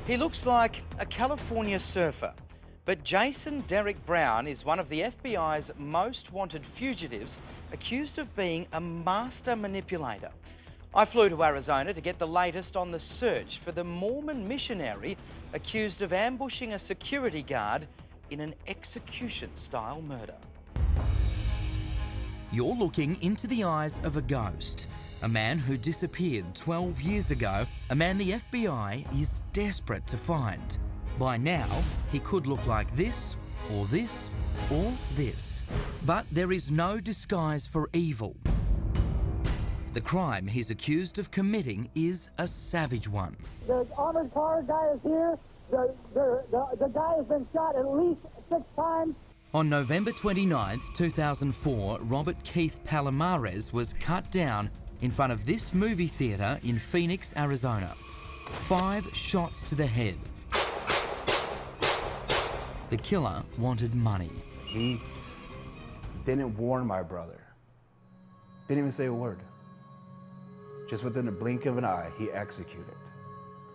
He looks like a California surfer, but Jason Derrick Brown is one of the FBI's most wanted fugitives, accused of being a master manipulator. I flew to Arizona to get the latest on the search for the Mormon missionary accused of ambushing a security guard in an execution-style murder. You're looking into the eyes of a ghost, a man who disappeared 12 years ago, a man the FBI is desperate to find. By now, he could look like this, or this, or this. But there is no disguise for evil. The crime he's accused of committing is a savage one. The armored car guy is here. The guy has been shot at least 6 times. On November 29th, 2004, Robert Keith Palomares was cut down in front of this movie theatre in Phoenix, Arizona. 5 shots to the head. The killer wanted money. He didn't warn my brother. Didn't even say a word. Just within a blink of an eye, he executed.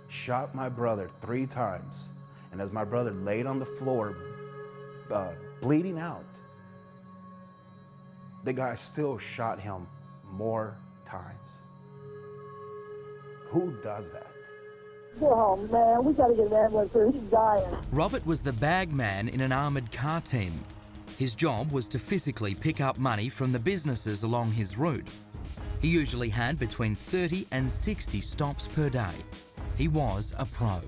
Shot my brother 3 times. And as my brother laid on the floor, bleeding out, the guy still shot him more times. Who does that? Oh man, we gotta get an ambulance here. He's dying. Robert was the bag man in an armoured car team. His job was to physically pick up money from the businesses along his route. He usually had between 30 and 60 stops per day. He was a pro.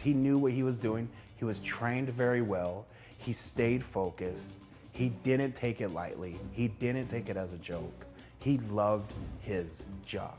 He knew what he was doing. He was trained very well. He stayed focused. He didn't take it lightly. He didn't take it as a joke. He loved his job.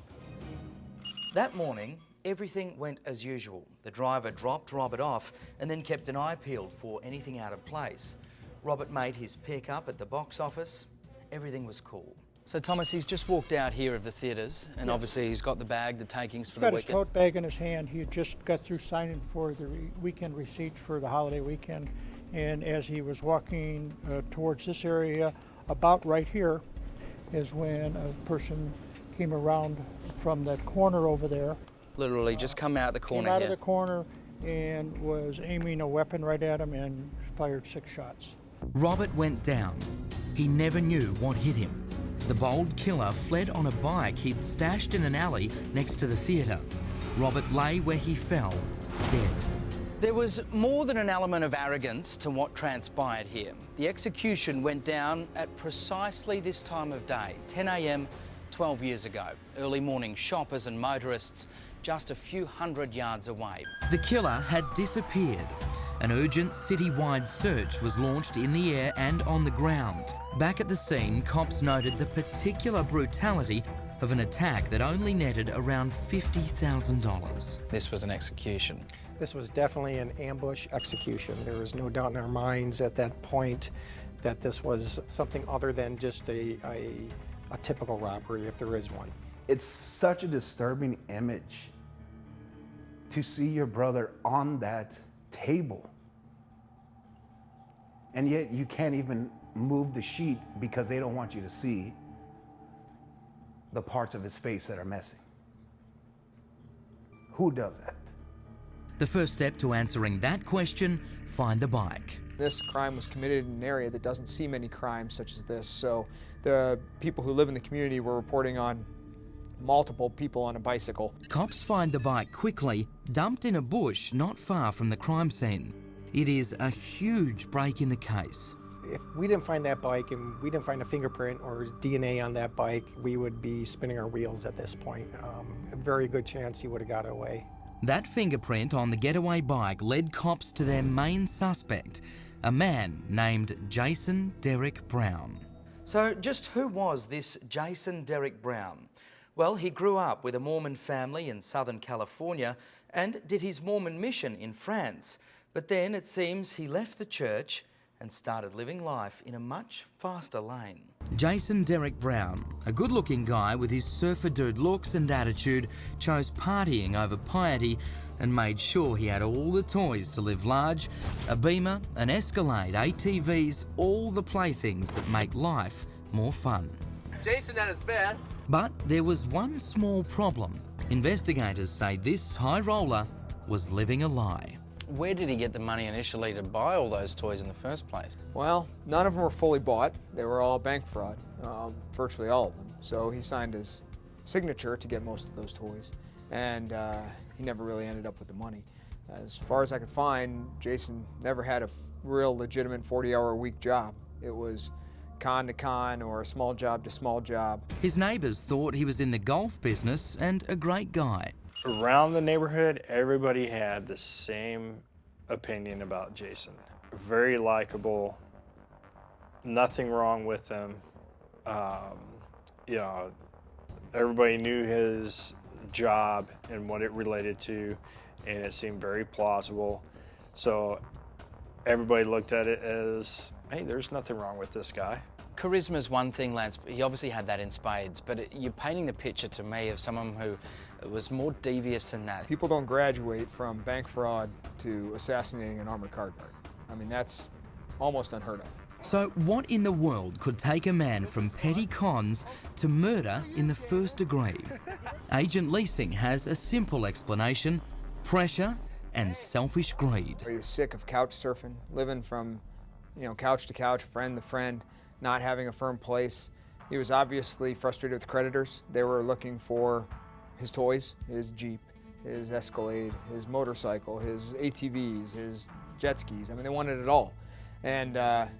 That morning, everything went as usual. The driver dropped Robert off and then kept an eye peeled for anything out of place. Robert made his pick-up at the box office. Everything was cool. So, Thomas, he's just walked out here of the theatres, and obviously he's got the bag, the takings for the weekend. He's got his tote bag in his hand. He had just got through signing for the weekend receipts for the holiday weekend. And as he was walking towards this area, about right here, is when a person came around from that corner over there. Literally just come out the corner Came out here. of the corner and was aiming a weapon right at him and fired 6 shots. Robert went down. He never knew what hit him. The bold killer fled on a bike he'd stashed in an alley next to the theatre. Robert lay where he fell, dead. There was more than an element of arrogance to what transpired here. The execution went down at precisely this time of day, 10 a.m. 12 years ago. Early morning shoppers and motorists just a few hundred yards away. The killer had disappeared. An urgent citywide search was launched in the air and on the ground. Back at the scene, cops noted the particular brutality of an attack that only netted around $50,000. This was an execution. This was definitely an ambush execution. There was no doubt in our minds at that point that this was something other than just a typical robbery, if there is one. It's such a disturbing image to see your brother on that table. And yet you can't even move the sheet because they don't want you to see the parts of his face that are missing. Who does that? The first step to answering that question, find the bike. This crime was committed in an area that doesn't see many crimes such as this, so the people who live in the community were reporting on multiple people on a bicycle. Cops find the bike quickly, dumped in a bush not far from the crime scene. It is a huge break in the case. If we didn't find that bike and we didn't find a fingerprint or DNA on that bike, we would be spinning our wheels at this point. A very good chance he would have got away. That fingerprint on the getaway bike led cops to their main suspect, a man named Jason Derrick Brown. So just who was this Jason Derrick Brown? Well, he grew up with a Mormon family in Southern California and did his Mormon mission in France. But then it seems he left the church and started living life in a much faster lane. Jason Derrick Brown, a good-looking guy with his surfer dude looks and attitude, chose partying over piety and made sure he had all the toys to live large, a Beamer, an Escalade, ATVs, all the playthings that make life more fun. Jason at his best. But there was one small problem. Investigators say this high roller was living a lie. Where did he get the money initially to buy all those toys in the first place? Well, none of them were fully bought. They were all bank fraud, virtually all of them. So he signed his signature to get most of those toys, and he never really ended up with the money. As far as I could find, Jason never had a real legitimate 40-hour-a-week job. It was con to con or a small job to small job. His neighbours thought he was in the golf business and a great guy. Around the neighborhood, everybody had the same opinion about Jason. Very likable, nothing wrong with him. You know, everybody knew his job and what it related to, and it seemed very plausible. So everybody looked at it as, hey, there's nothing wrong with this guy. Charisma's one thing, Lance. He obviously had that in spades, but you're painting the picture to me of someone who was more devious than that. People don't graduate from bank fraud to assassinating an armored car guard. I mean, that's almost unheard of. So what in the world could take a man from petty cons to murder in the first degree? Agent Leasing has a simple explanation: pressure and selfish greed. He was sick of couch surfing, living from, couch to couch, friend to friend, not having a firm place. He was obviously frustrated with creditors. They were looking for his toys, his Jeep, his Escalade, his motorcycle, his ATVs, his jet skis. I mean, they wanted it all. And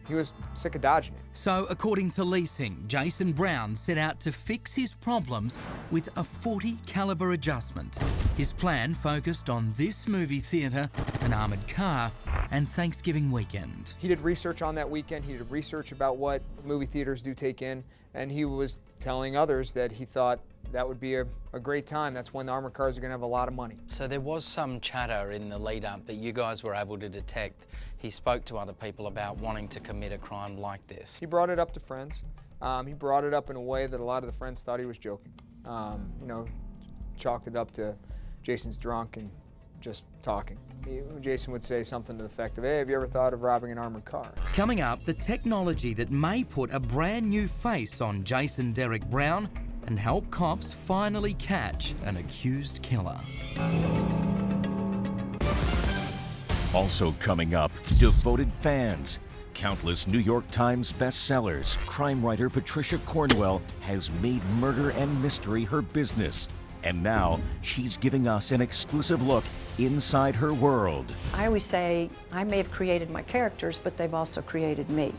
he was sick of dodging it. So, according to Leasing, Jason Brown set out to fix his problems with a .40 caliber adjustment. His plan focused on this movie theatre, an armoured car, and Thanksgiving weekend. He did research on that weekend. He did research about what movie theaters do take in, and he was telling others that he thought that would be a great time. That's when the armored cars are going to have a lot of money. So there was some chatter in the lead up that you guys were able to detect. He spoke to other people about wanting to commit a crime like this. He brought it up to friends. He brought it up in a way that a lot of the friends thought he was joking. Chalked it up to Jason's drunk and just talking. Jason would say something to the effect of, hey, have you ever thought of robbing an armored car? Coming up, the technology that may put a brand new face on Jason Derrick Brown and help cops finally catch an accused killer. Also coming up, devoted fans. Countless New York Times bestsellers. Crime writer Patricia Cornwell has made murder and mystery her business. And now she's giving us an exclusive look inside her world. I always say I may have created my characters, but they've also created me.